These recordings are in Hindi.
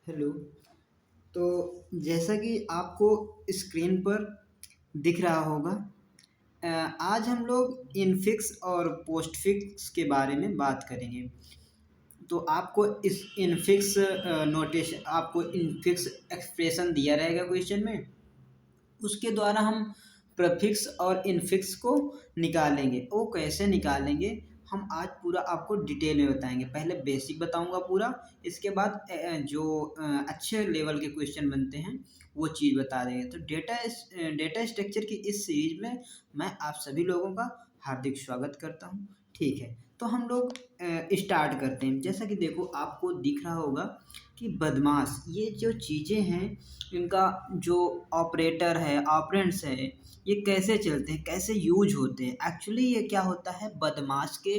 हेलो। तो जैसा कि आपको स्क्रीन पर दिख रहा होगा, आज हम लोग इनफिक्स और पोस्टफिक्स के बारे में बात करेंगे। तो आपको इस इनफिक्स नोटेशन आपको इनफिक्स एक्सप्रेशन दिया रहेगा क्वेश्चन में। उसके द्वारा हम प्रीफिक्स और इनफिक्स को निकालेंगे। वो कैसे निकालेंगे हम आज पूरा आपको डिटेल में बताएंगे। पहले बेसिक बताऊंगा पूरा, इसके बाद जो अच्छे लेवल के क्वेश्चन बनते हैं वो चीज़ बता देंगे। तो डेटा स्ट्रक्चर की इस सीरीज में मैं आप सभी लोगों का हार्दिक स्वागत करता हूँ। ठीक है, तो हम लोग स्टार्ट करते हैं। जैसा कि देखो आपको दिख रहा होगा कि बदमाश ये जो चीज़ें हैं, इनका जो ऑपरेटर है, ऑपरेंड्स है, ये कैसे चलते हैं, कैसे यूज होते हैं। एक्चुअली ये क्या होता है, बदमाश के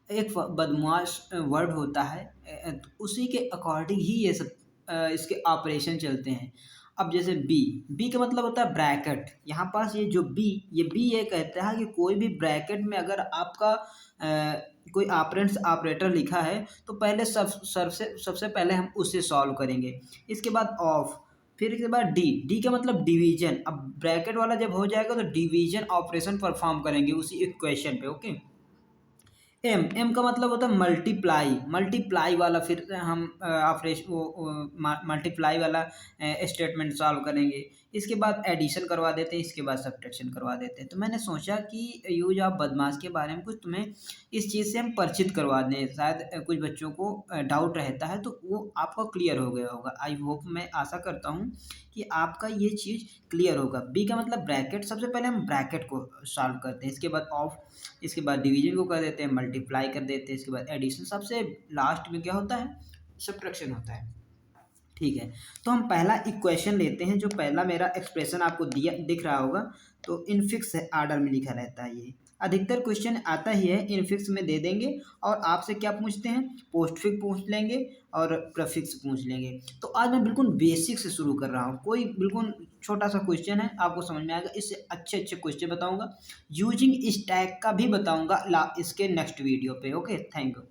एक बदमाश वर्ड होता है, तो उसी के अकॉर्डिंग ही ये सब इसके ऑपरेशन चलते हैं। अब जैसे बी, बी का मतलब होता है ब्रैकेट। यहाँ पास ये जो बी, ये बी ये कहता है कि कोई भी ब्रैकेट में अगर आपका कोई ऑपरेंड्स ऑपरेटर लिखा है तो पहले सबसे पहले हम उसे सॉल्व करेंगे। इसके बाद ऑफ, फिर इसके बाद डी, डी का मतलब डिवीजन। अब ब्रैकेट वाला जब हो जाएगा तो डिवीजन ऑपरेशन परफॉर्म करेंगे उसी इक्वेशन पे। ओके। एम, एम का मतलब होता है मल्टीप्लाई, मल्टीप्लाई वाला फिर हम ऑपरेशन वो मल्टीप्लाई वाला स्टेटमेंट सॉल्व करेंगे। इसके बाद एडिशन करवा देते हैं, इसके बाद सब्ट्रैक्शन करवा देते हैं। तो मैंने सोचा कि यूज ऑफ बदमाश के बारे में कुछ तुम्हें इस चीज़ से हम परिचित करवा दें। शायद कुछ बच्चों को डाउट रहता है तो वो आपको क्लियर हो गया होगा। आई होप, मैं आशा करता हूँ कि आपका ये चीज़ क्लियर होगा। बी का मतलब ब्रैकेट, सबसे पहले हम ब्रैकेट को सॉल्व करते हैं, इसके बाद ऑफ, इसके बाद डिवीजन को कर देते हैं, मल्टीप्लाई कर देते हैं, इसके बाद एडिशन, सबसे लास्ट में क्या होता है, सब्ट्रैक्शन होता है। ठीक है, तो हम पहला इक्वेशन लेते हैं। जो पहला मेरा एक्सप्रेशन आपको दिया दिख रहा होगा, तो इनफिक्स आर्डर में लिखा रहता है। ये अधिकतर क्वेश्चन आता ही है इनफिक्स में दे देंगे, और आपसे क्या पूछते हैं, पोस्टफिक्स पूछ लेंगे और प्रीफिक्स पूछ लेंगे। तो आज मैं बिल्कुल बेसिक से शुरू कर रहा हूँ। कोई बिल्कुल छोटा सा क्वेश्चन है, आपको समझ में आएगा। इससे अच्छे अच्छे क्वेश्चन बताऊंगा, यूजिंग स्टैक का भी बताऊंगा इसके नेक्स्ट वीडियो पे। Okay, thank you.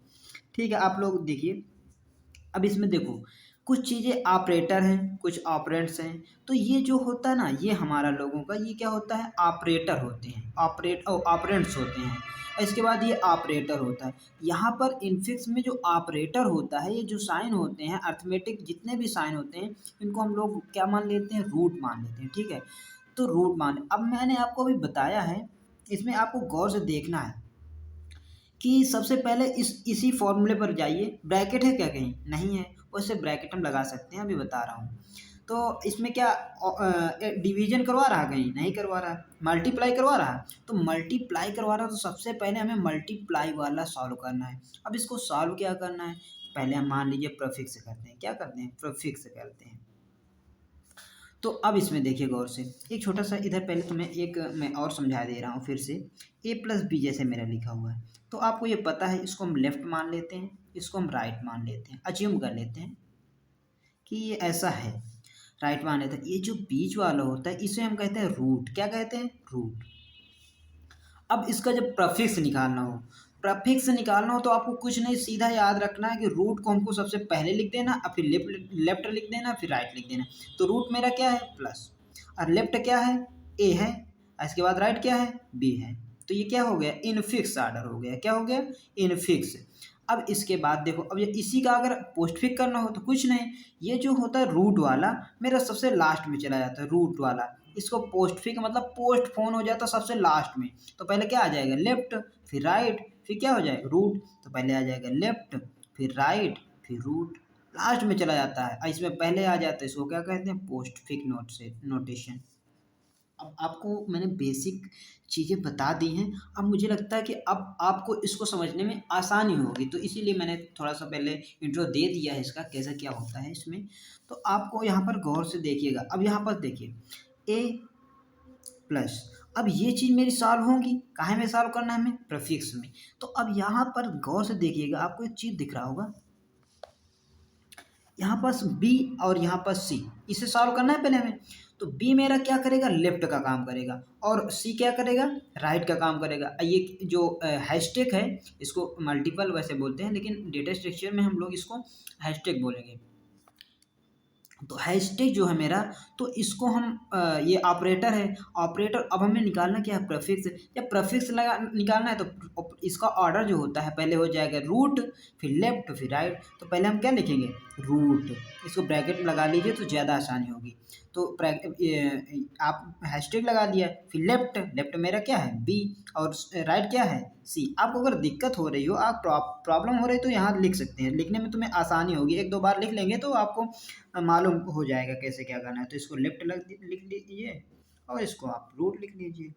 ठीक है, आप लोग देखिए। अब इसमें देखो, कुछ चीज़ें ऑपरेटर हैं, कुछ ऑपरेंड्स हैं। तो ये जो होता है ना, ये हमारा लोगों का ये क्या होता है, ऑपरेटर होते हैं, ऑपरेंड्स होते हैं। और इसके बाद ये ऑपरेटर होता है। यहाँ पर इनफिक्स में जो ऑपरेटर होता है, ये जो साइन होते हैं, अर्थमेटिक जितने भी साइन होते हैं, इनको हम लोग क्या मान लेते हैं, रूट मान लेते हैं। ठीक है, तो रूट मान, अब मैंने आपको अभी बताया है, इसमें आपको गौर से देखना है कि सबसे पहले इसी फॉर्मूले पर जाइए। ब्रैकेट है क्या, कहीं नहीं है, वैसे ब्रैकेट हम लगा सकते हैं, अभी बता रहा हूँ। तो इसमें क्या डिवीजन करवा रहा, कहीं नहीं करवा रहा, मल्टीप्लाई करवा रहा। तो मल्टीप्लाई करवा रहा तो सबसे पहले हमें मल्टीप्लाई वाला सॉल्व करना है। अब इसको सॉल्व क्या करना है, पहले हम मान लीजिए प्रीफिक्स करते हैं। क्या करते हैं, प्रीफिक्स करते हैं। तो अब इसमें देखिए गौर से, एक छोटा सा इधर पहले तुम्हें एक मैं और समझा दे रहा हूँ फिर से। ए प्लस बी जैसे मेरा लिखा हुआ है, तो आपको ये पता है, इसको हम लेफ्ट मान लेते हैं, इसको हम राइट मान लेते हैं, अज्यूम कर लेते हैं कि ये ऐसा है, राइट मान लेते हैं। ये जो बीच वाला होता है इसे हम कहते हैं रूट। क्या कहते हैं, रूट। अब इसका जब प्रफिक्स निकालना हो, प्रफिक्स निकालना हो तो आपको कुछ नहीं, सीधा याद रखना है कि रूट को हमको सबसे पहले लिख देना, और फिर लेफ्ट लेफ्ट लिख देना, फिर राइट लिख देना। तो रूट मेरा क्या है, प्लस, और लेफ्ट क्या है, ए है, और इसके बाद राइट क्या है, बी है। तो ये क्या हो गया, इनफिक्स आर्डर हो गया। क्या हो गया, इनफिक्स। अब इसके बाद देखो, अब ये इसी का अगर पोस्टफिक्स करना हो तो कुछ नहीं, ये जो होता है रूट वाला मेरा सबसे लास्ट में चला जाता है, रूट वाला। इसको पोस्टफिक्स मतलब पोस्ट फोन हो जाता है सबसे लास्ट में। तो पहले क्या आ जाएगा, लेफ्ट, फिर राइट, फिर क्या हो जाएगा, रूट। तो पहले आ जाएगा लेफ्ट, फिर राइट, फिर रूट, लास्ट में चला जाता है। और इसमें पहले आ जाता है, इसको क्या कहते हैं, पोस्टफिक्स नोट से नोटेशन। अब आपको मैंने बेसिक चीज़ें बता दी हैं। अब मुझे लगता है कि अब आपको इसको समझने में आसानी होगी, तो इसीलिए मैंने थोड़ा सा पहले इंट्रो दे दिया है इसका, कैसा क्या होता है इसमें। तो आपको यहाँ पर गौर से देखिएगा। अब यहाँ पर देखिए, ए प्लस, अब ये चीज़ मेरी सॉल्व होगी, काहे में सॉल्व करना है हमें, प्रीफिक्स में। तो अब यहाँ पर गौर से देखिएगा, आपको एक चीज़ दिख रहा होगा, यहाँ पास बी और यहाँ पास सी, इसे सॉल्व करना है पहले हमें। तो बी मेरा क्या करेगा, लेफ्ट का काम करेगा, और सी क्या करेगा, राइट का काम करेगा। ये जो हैशटैग है, इसको मल्टीपल वैसे बोलते हैं, लेकिन डेटा स्ट्रक्चर में हम लोग इसको हैशटैग बोलेंगे। तो हैशटैग जो है मेरा, तो इसको हम ये ऑपरेटर है, ऑपरेटर अब हमें निकालना क्या है, प्रीफिक्स। या प्रीफिक्स लगा निकालना है तो इसका ऑर्डर जो होता है पहले हो जाएगा रूट, फिर लेफ्ट, फिर राइट। तो पहले हम क्या लिखेंगे, रूट, इसको ब्रैकेट में लगा लीजिए तो ज़्यादा आसानी होगी। तो आप हैशटैग लगा दिया, फिर लेफ्ट, लेफ्ट मेरा क्या है बी, और राइट क्या है सी। आपको अगर दिक्कत हो रही हो, आप प्रॉब्लम हो रही तो यहाँ लिख सकते हैं, लिखने में तुम्हें आसानी होगी, एक दो बार लिख लेंगे तो आपको मालूम हो जाएगा कैसे क्या करना है। तो इसको लेफ्ट लिख लीजिए और इसको आप रूट लिख लीजिए।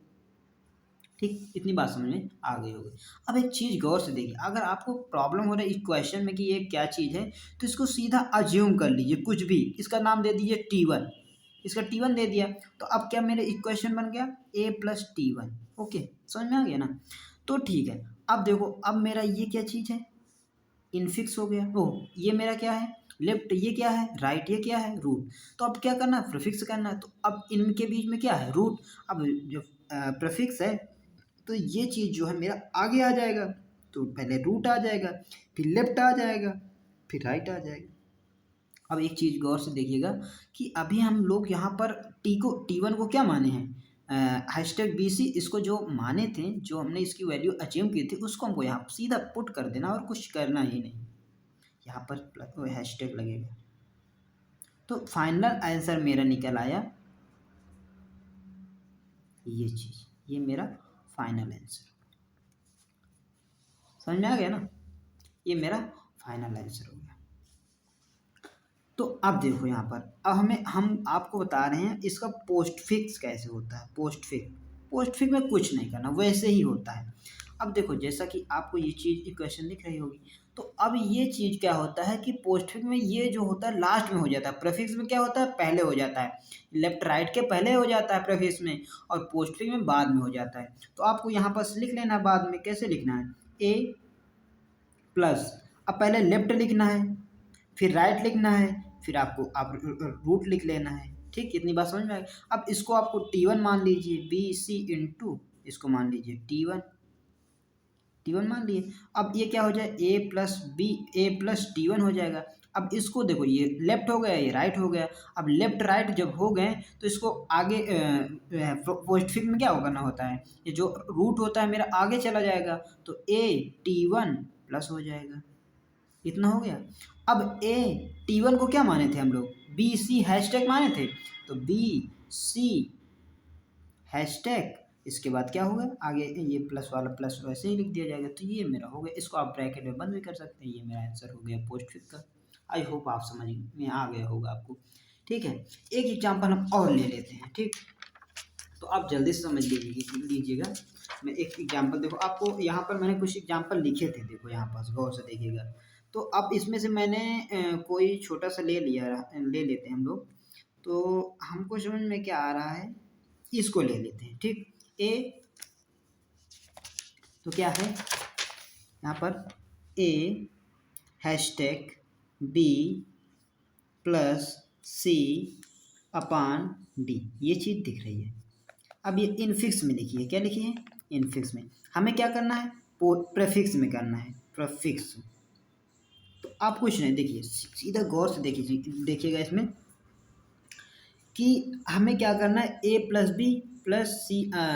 ठीक, इतनी बात समझ में आ गई होगी। अब एक चीज़ गौर से देखिए, अगर आपको प्रॉब्लम हो रहा है इस क्वेश्चन में कि ये क्या चीज़ है, तो इसको सीधा अज्यूम कर लीजिए, कुछ भी इसका नाम दे दीजिए T1, इसका T1 दे दिया। तो अब क्या मेरे इक्वेशन बन गया A+T1। ओके, समझ में आ गया ना। तो ठीक है, अब देखो, अब मेरा ये क्या चीज़ है, इनफिक्स हो गया। ओ, ये मेरा क्या है लेफ्ट, ये क्या है राइट, ये क्या है रूट। तो अब क्या करना है, प्रीफिक्स करना है। तो अब इनके बीच में क्या है, रूट। अब जो प्रीफिक्स है, तो ये चीज़ जो है मेरा आगे आ जाएगा। तो पहले रूट आ जाएगा, फिर लेफ्ट आ जाएगा, फिर राइट आ जाएगा। अब एक चीज़ गौर से देखिएगा कि अभी हम लोग यहाँ पर T1 को क्या माने हैं, हैशटैग BC, इसको जो माने थे, जो हमने इसकी वैल्यू अचीव की थी, उसको हमको यहाँ सीधा पुट कर देना और कुछ करना ही नहीं। यहाँ पर हैशटैग लगेगा। तो फाइनल आंसर मेरा निकल आया ये चीज़, ये मेरा फाइनल आंसर। समझ में आ गया ना, ये मेरा फाइनल आंसर हो गया। तो अब देखो यहाँ पर, अब हम आपको बता रहे हैं इसका पोस्टफिक्स कैसे होता है। पोस्टफिक्स में कुछ नहीं करना, वैसे ही होता है। अब देखो, जैसा कि आपको ये चीज़ इक्वेशन दिख रही होगी, तो अब ये चीज़ क्या होता है कि पोस्टफिक्स में ये जो होता है लास्ट में हो जाता है, प्रीफिक्स में क्या होता है पहले हो जाता है, लेफ्ट राइट के पहले हो जाता है प्रीफिक्स में, और पोस्टफिक्स में बाद में हो जाता है। तो आपको यहाँ पर लिख लेना बाद में, कैसे लिखना है, ए प्लस, अब पहले लेफ्ट लिखना है, फिर राइट लिखना है, फिर आपको आप रूट लिख लेना है। ठीक, इतनी बात समझ में आई। अब इसको आपको T1 मान लीजिए, BC इंटू इसको मान लीजिए T1 मान लिए। अब ये क्या हो जाए, A+T1 हो जाएगा। अब इसको देखो, ये लेफ्ट हो गया, ये राइट हो गया। अब लेफ्ट राइट जब हो गए तो इसको आगे पोस्टफिक्स में क्या करना होता है, ये जो रूट होता है मेरा आगे चला जाएगा, तो A+T1 प्लस हो जाएगा। इतना हो गया। अब T1 को क्या माने थे हम लोग, BC हैशटैग माने थे, तो BC हैशटैग, इसके बाद क्या होगा आगे, ये प्लस वाला प्लस वैसे ही लिख दिया जाएगा। तो ये मेरा हो गया, इसको आप ब्रैकेट में बंद भी कर सकते हैं। ये मेरा आंसर हो गया पोस्टफिक्स का। आई होप आप समझ में आ गया होगा आपको। ठीक है, एक एग्जांपल हम और ले लेते हैं। ठीक, तो आप जल्दी से समझ लीजिएगा। मैं एक एग्जांपल, देखो आपको यहाँ पर मैंने कुछ एग्जांपल लिखे थे, देखो यहाँ पर गौर से देखिएगा। तो अब इसमें से मैंने कोई छोटा सा ले लेते हैं हम लोग। तो हमको समझ में क्या आ रहा है, इसको ले लेते हैं। ठीक, ए, तो क्या है यहाँ पर, ए हैशटैग बी प्लस सी अपान डी, ये चीज़ दिख रही है। अब ये इनफिक्स में लिखिए, क्या लिखिए, इनफिक्स में। हमें क्या करना है, प्रीफिक्स में करना है, प्रीफिक्स। तो आप कुछ नहीं, देखिए सीधा गौर से देखिएगा इसमें कि हमें क्या करना है, A+B+C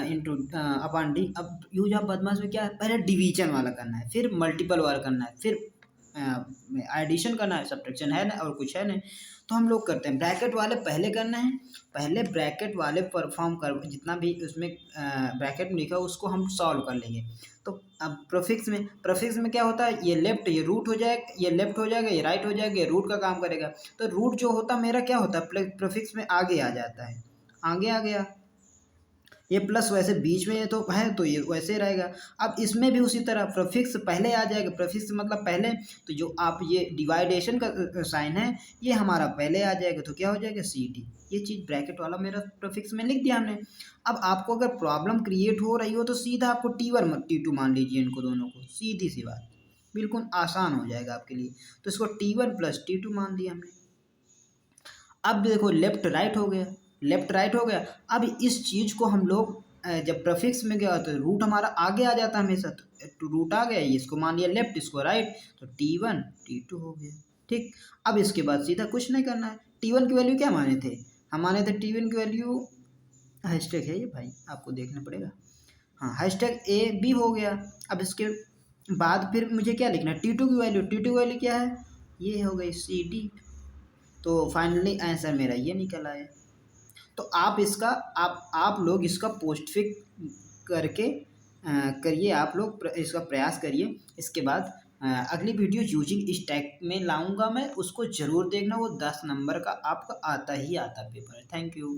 इंटू अपान डी। अब यूज ऑफ बदमाश में क्या है, पहले डिवीजन वाला करना है, फिर मल्टीपल वाला करना है, फिर एडिशन करना है, सब्ट्रैक्शन है ना, और कुछ है नहीं। तो हम लोग करते हैं ब्रैकेट वाले पहले करना है, पहले ब्रैकेट वाले परफॉर्म कर, जितना भी उसमें ब्रैकेट में लिखा है उसको हम सॉल्व कर लेंगे। तो अब प्रीफिक्स में क्या होता है, ये लेफ्ट, ये रूट हो जाएगा, ये लेफ्ट हो जाएगा, ये राइट हो जाएगा, ये रूट का काम करेगा। तो रूट जो होता मेरा क्या होता है, प्रीफिक्स में आगे आ जाता है, आगे आ गया। ये प्लस वैसे बीच में ये तो है, तो ये वैसे रहेगा। अब इसमें भी उसी तरह प्रीफिक्स पहले आ जाएगा, प्रीफिक्स मतलब पहले, तो जो आप ये डिवाइडेशन का साइन है ये हमारा पहले आ जाएगा, तो क्या हो जाएगा CD। ये चीज़ ब्रैकेट वाला मेरा प्रीफिक्स में लिख दिया हमने। अब आपको अगर प्रॉब्लम क्रिएट हो रही हो तो सीधा आपको T1 T2 मान लीजिए, इनको दोनों को, सीधी सी बात, बिल्कुल आसान हो जाएगा आपके लिए। तो इसको T1+T2 मान लिया हमने। अब देखो लेफ्ट राइट हो गया, लेफ्ट राइट हो गया। अब इस चीज़ को हम लोग जब प्रीफिक्स में गया तो रूट हमारा आगे आ जाता है हमेशा, तो रूट आ गया, इसको मान लिया लेफ्ट, इसको राइट, तो T1 T2 हो गया। ठीक। अब इसके बाद सीधा कुछ नहीं करना है। T1 की वैल्यू क्या माने थे, हम माने थे T1 की वैल्यू, हैशटैग है ये भाई, आपको देखना पड़ेगा। हाँ, हैशटैग ए बी हो गया। अब इसके बाद फिर मुझे क्या लिखना है, T2 की वैल्यू, T2 की वैल्यू क्या है, ये हो गई CD। तो फाइनली आंसर मेरा ये निकल आया। तो आप इसका आप लोग इसका पोस्टफिक करके करिए, आप लोग इसका प्रयास करिए। इसके बाद अगली वीडियो यूजिंग स्टैक में लाऊंगा मैं, उसको ज़रूर देखना, वो 10 नंबर का आपका आता ही आता पेपर है। Thank you.